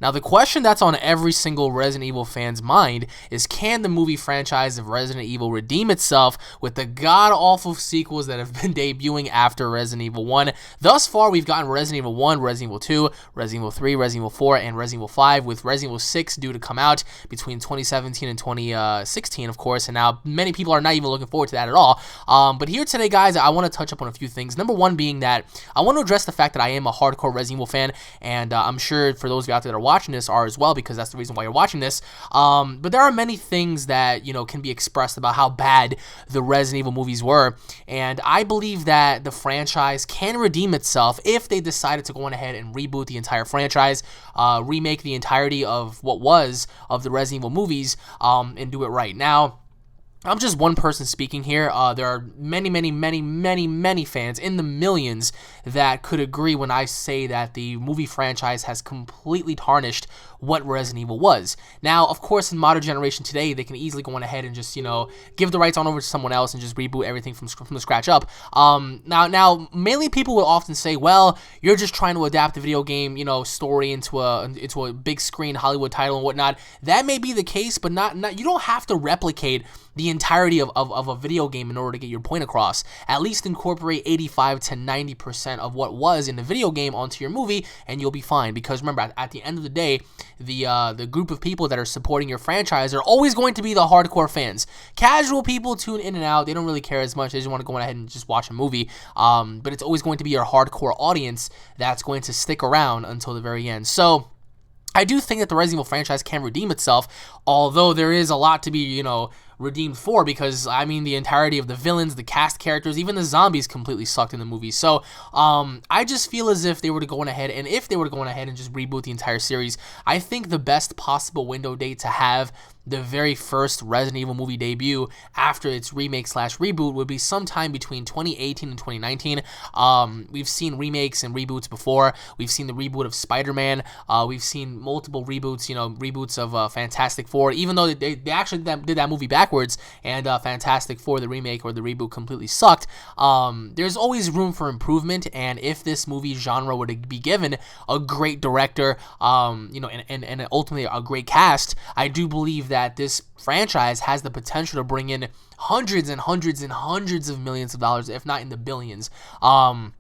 Now, the question that's on every single Resident Evil fan's mind is, can the movie franchise of Resident Evil redeem itself with the god-awful sequels that have been debuting after Resident Evil 1? Thus far, we've gotten Resident Evil 1, Resident Evil 2, Resident Evil 3, Resident Evil 4, and Resident Evil 5, with Resident Evil 6 due to come out between 2017 and 2016, of course, and now many people are not even looking forward to that at all. But here today, guys, I want to touch up on a few things. Number one being that I want to address the fact that I am a hardcore Resident Evil fan, and I'm sure for those of you out there that are watching this are as well, because that's the reason why you're watching this. But there are many things that, can be expressed about how bad the Resident Evil movies were, and I believe that the franchise can redeem itself if they decided to go on ahead and reboot the entire franchise, remake the entirety of what was of the Resident Evil movies, and do it right. Now, I'm just one person speaking here. There are many fans in the millions that could agree when I say that the movie franchise has completely tarnished what Resident Evil was. Now, of course, in modern generation today, they can easily go on ahead and just, give the rights on over to someone else and just reboot everything from the scratch up. Now, mainly people will often say, well, you're just trying to adapt the video game, story into a big screen Hollywood title and whatnot. That may be the case, but not you don't have to replicate the entirety of a video game in order to get your point across. At least incorporate 85 to 90% of what was in the video game onto your movie, and you'll be fine. Because remember, at the end of the day, the group of people that are supporting your franchise are always going to be the hardcore fans. Casual people tune in and out. They don't really care as much. They just want to go ahead and just watch a movie. But it's always going to be your hardcore audience that's going to stick around until the very end. So I do think that the Resident Evil franchise can redeem itself, although there is a lot to be, redeemed for, because the entirety of the villains, the cast characters, even the zombies completely sucked in the movie. So I just feel as if they were to go on ahead, and if they were to go on ahead and just reboot the entire series, I think the best possible window date to have the very first Resident Evil movie debut after its remake/reboot would be sometime between 2018 and 2019. We've seen remakes and reboots before. We've seen the reboot of Spider-Man. We've seen multiple reboots, reboots of Fantastic Four, even though they actually did that movie backwards, and Fantastic Four, the remake or the reboot, completely sucked. There's always room for improvement, and if this movie genre were to be given a great director, and ultimately a great cast, I do believe that this franchise has the potential to bring in hundreds and hundreds and hundreds of millions of dollars, if not in the billions. And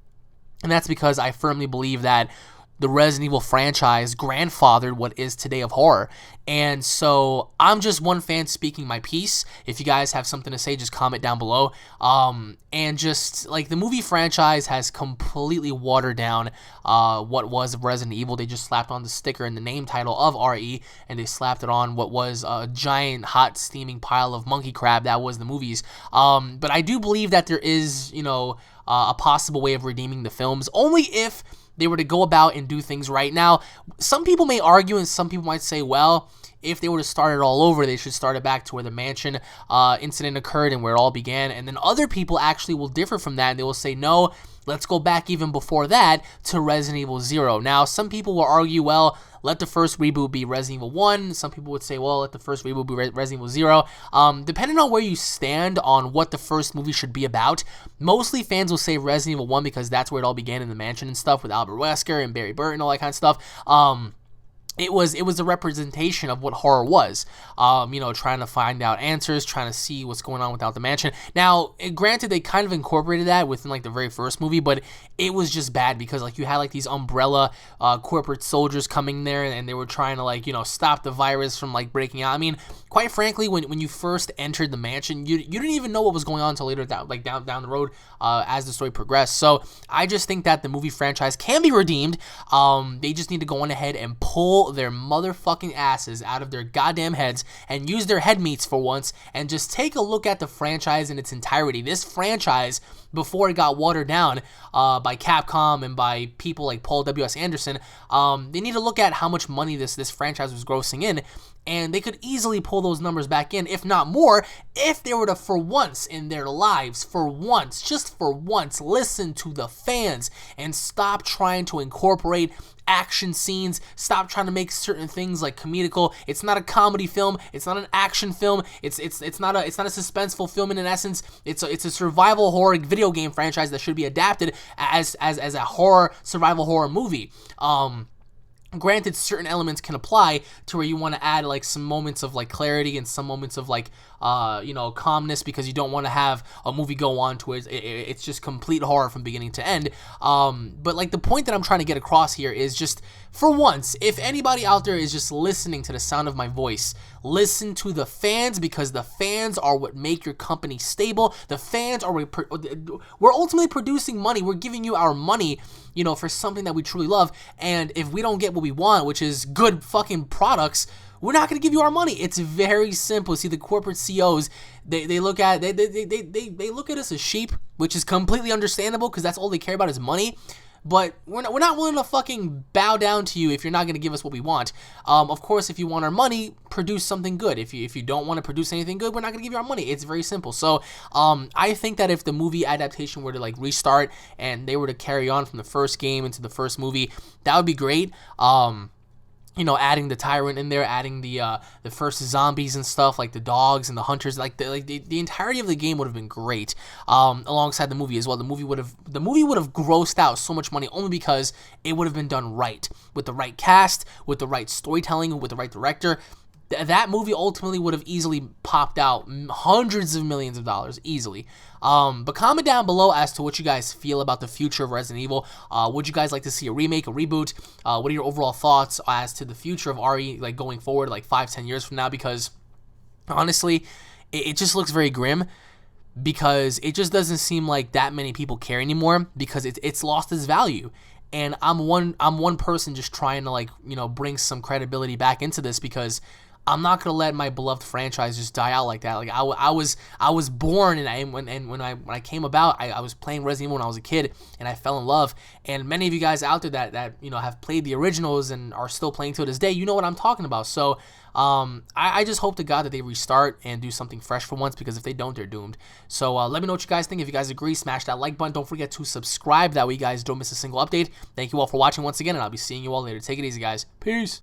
that's because I firmly believe that the Resident Evil franchise grandfathered what is today of horror. And so I'm just one fan speaking my piece. If you guys have something to say, just comment down below. And just like the movie franchise has completely watered down what was Resident Evil. They just slapped on the sticker and the name title of RE, and they slapped it on what was a giant hot steaming pile of monkey crab that was the movies. But I do believe that there is, a possible way of redeeming the films, only if they were to go about and do things right. Now, some people may argue, and some people might say, well, if they were to start it all over, they should start it back to where the mansion incident occurred and where it all began. And then other people actually will differ from that, and they will say, no, let's go back even before that to Resident Evil 0. Now, some people will argue, well, let the first reboot be Resident Evil 1. Some people would say, well, let the first reboot be Resident Evil 0. Depending on where you stand on what the first movie should be about, mostly fans will say Resident Evil 1 because that's where it all began in the mansion and stuff with Albert Wesker and Barry Burton and all that kind of stuff. It was a representation of what horror was, trying to find out answers, trying to see what's going on without the mansion. Now, granted, they kind of incorporated that within like the very first movie, but it was just bad because like you had like these umbrella corporate soldiers coming there, and they were trying to stop the virus from like breaking out. Quite frankly, when you first entered the mansion, you didn't even know what was going on until later down the road as the story progressed. So I just think that the movie franchise can be redeemed. They just need to go on ahead and pull their motherfucking asses out of their goddamn heads and use their head meats for once and just take a look at the franchise in its entirety. This franchise, before it got watered down by Capcom and by people like Paul W.S. Anderson, they need to look at how much money this franchise was grossing in, and they could easily pull those numbers back in, if not more, if they were to, for once in their lives, just for once, listen to the fans and stop trying to incorporate action scenes, stop trying to make certain things like comedical. It's not a comedy film, it's not an action film, it's not a suspenseful film in essence. It's a survival horror video game franchise that should be adapted as a horror survival horror movie. Granted, certain elements can apply to where you want to add like some moments of like clarity and some moments of like calmness, because you don't want to have a movie go on to it's just complete horror from beginning to end. But like the point that I'm trying to get across here is just, for once, if anybody out there is just listening to the sound of my voice, listen to the fans, because the fans are what make your company stable. The fans are we're ultimately producing money. We're giving you our money, for something that we truly love. And if we don't get what we want, which is good fucking products, we're not going to give you our money. It's very simple. See, the corporate CEOs, they look at they look at us as sheep, which is completely understandable, because that's all they care about is money. But we're not willing to fucking bow down to you if you're not going to give us what we want. Of course, if you want our money, produce something good. If you don't want to produce anything good, we're not going to give you our money. It's very simple. So I think that if the movie adaptation were to like restart and they were to carry on from the first game into the first movie, that would be great. Adding the tyrant in there, adding the first zombies and stuff, like the dogs and the hunters, like the entirety of the game would have been great. Alongside the movie as well. The movie would have grossed out so much money only because it would have been done right, with the right cast, with the right storytelling, with the right director. That movie ultimately would have easily popped out hundreds of millions of dollars, easily. But comment down below as to what you guys feel about the future of Resident Evil. Would you guys like to see a remake, a reboot? What are your overall thoughts as to the future of RE, like going forward, like 5-10 years from now? Because honestly, it just looks very grim, because it just doesn't seem like that many people care anymore, because it's lost its value. And I'm one person just trying to bring some credibility back into this, because I'm not gonna let my beloved franchise just die out like that. Like I was born, and when I came about, I was playing Resident Evil when I was a kid, and I fell in love. And many of you guys out there that have played the originals and are still playing to this day, you know what I'm talking about. So I just hope to God that they restart and do something fresh for once, because if they don't, they're doomed. So let me know what you guys think. If you guys agree, smash that like button. Don't forget to subscribe. That way you guys don't miss a single update. Thank you all for watching once again, and I'll be seeing you all later. Take it easy, guys. Peace.